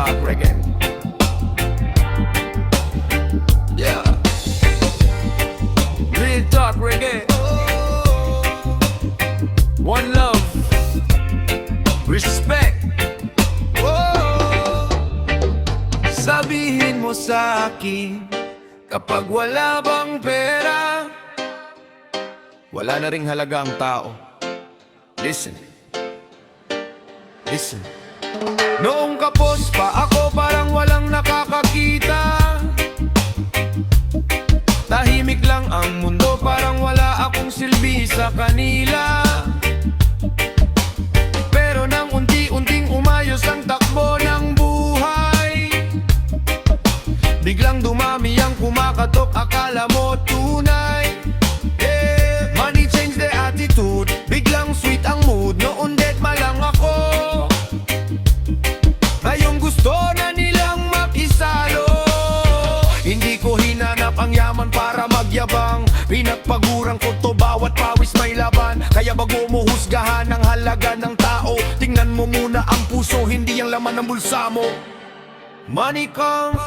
talk reggae. Yeah. Real talk reggae. One love. Respect. Sabihin mo sa akin, kapag wala bang pera, wala na ring halaga ang tao. Listen. Listen. Noong kapos pa ako, parang walang nakakakita. Tahimik lang ang mundo, parang wala akong silbi sa kanila. Pero nang unti-unting umayos ang takbo ng buhay, biglang dumami ang kumakatok, akala mo tunay. Money change the attitude, biglang sweet ang mood. Noon dead ma lang ako, ngayong gusto na nilang makisalo. Hindi ko hinanap ang yaman para magyabang, pinagpagurang ko to bawat pawis may laban. Kaya bago mo husgahan ang halaga ng tao, tingnan mo muna ang puso, hindi ang laman ng bulsa mo. Money comes,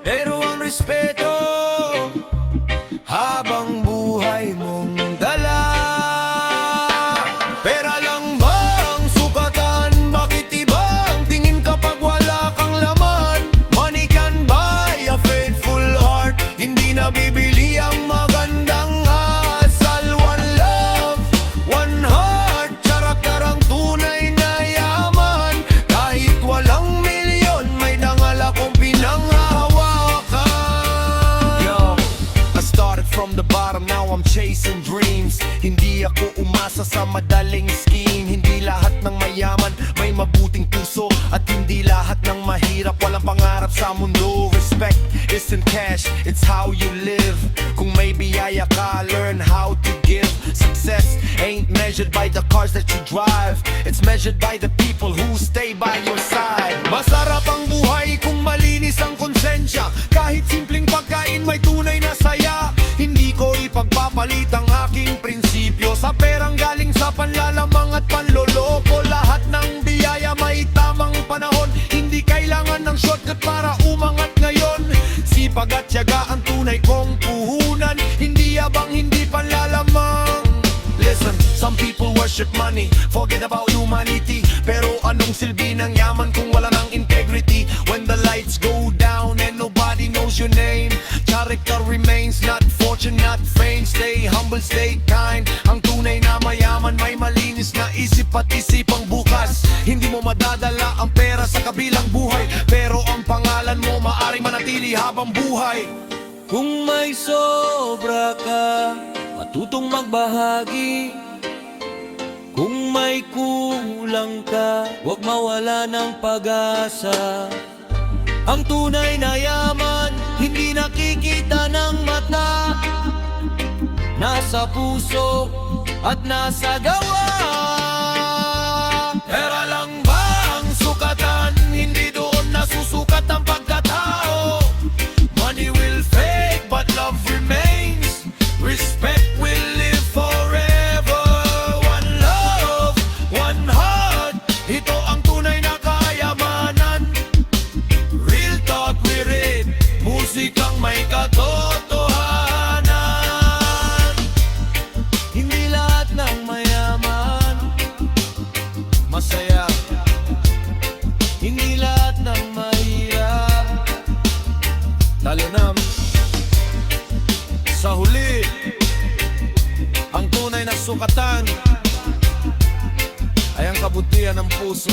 pero ang respeto habang buhay mong dala. Pera lang ba ang sukatan? Bakit iba ang tingin kapag wala kang laman? Money can buy a faithful heart, hindi nabibili ang magandang asal. One love, one heart, karakter ang tunay na yaman. Kahit walang milyon, may dangal akong pinanghahawakan. Yo, I started from the bottom, now I'm chasing dreams. Hindi ako umasa sa madaling scheme. Hindi lahat ng mayaman may mabuting puso, at hindi lahat ng mahirap walang pangarap sa mundo. Respect isn't cash, it's how you live. Kung may biyaya ka, learn how to give. Success ain't measured by the cars that you drive, it's measured by the people who stay by your side. Masarap ang buhay kung malinis ang konsensya. Kahit simpleng pagkain may tunay na saya. Hindi ko ipagpapalit ang aking prinsipyo sa perang galing sa panlalamang at panloloko. Lahat ng biyaya may tamang panahon, hindi kailangan ng shortcut para umangat ngayon. Sipag at tiyaga ang tunay kong puhunan, hindi abang, hindi panlalamang. Listen, some people worship money, forget about humanity. Pero anong silbi ng yaman kung wala ng integrity? When the lights go down and nobody knows your name, character remains, not fortune, not fame. Stay humble, stay kind. Ang tunay na mayaman may malinis na isip at isipang bukas. Hindi mo madadala ang pera sa kabilang buhay, pero ang pangalan mo maaring manatili habang buhay. Kung may sobra ka, matutong magbahagi. Kung may kulang ka, huwag mawala ng pag-asa. Ang tunay na yaman, hindi nakikita ng mata, nasa puso at nasa gawa. Pera lang ba ang sukatan? Hindi doon nasusukat ang pagkatao. Money will fade but love remains. Respect will live forever. One love, one heart, ito ang tunay na kayamanan. Real talk we read, musikang may katotohanan. Hindi lahat ng mayaman Masaya, hindi lahat ng mahirap. talinam. Sa huli, ang tunay na sukatan ay ang kabutihan ng puso.